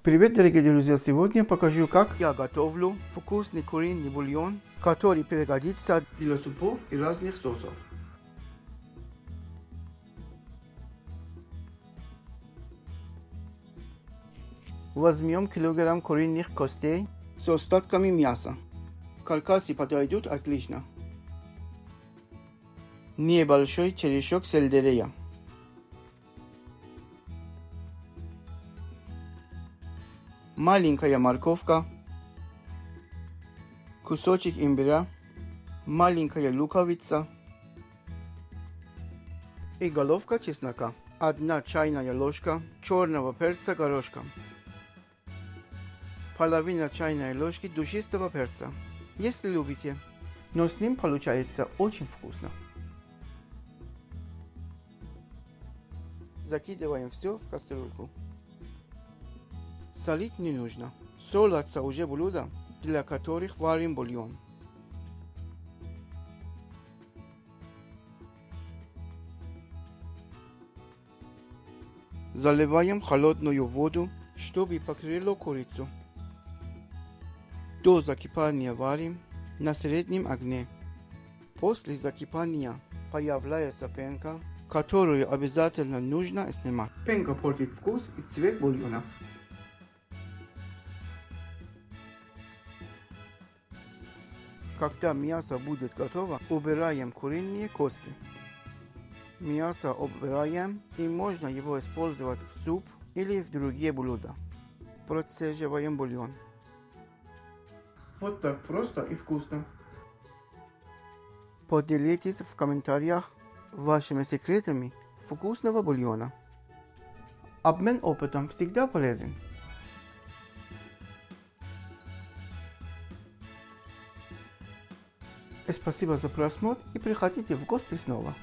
Привет, дорогие друзья! Сегодня покажу, как я готовлю вкусный куриный бульон, который пригодится для супов и разных соусов. Возьмем килограмм куриных костей с остатками мяса. Каркасы подойдут отлично. Небольшой черешок сельдерея. Маленькая морковка, кусочек имбиря, маленькая луковица и головка чеснока, 1 чайная ложка черного перца горошком, половина чайной ложки душистого перца, если любите, но с ним получается очень вкусно. Закидываем все в кастрюльку. Солить не нужно. Солятся уже блюда, для которых варим бульон. Заливаем холодную воду, чтобы покрыло курицу. До закипания варим на среднем огне. После закипания появляется пенка, которую обязательно нужно снимать. Пенка портит вкус и цвет бульона. Когда мясо будет готово, убираем куриные кости. Мясо убираем, и можно его использовать в суп или в другие блюда. Процеживаем бульон. Вот так просто и вкусно. Поделитесь в комментариях вашими секретами вкусного бульона. Обмен опытом всегда полезен. Спасибо за просмотр и приходите в гости снова.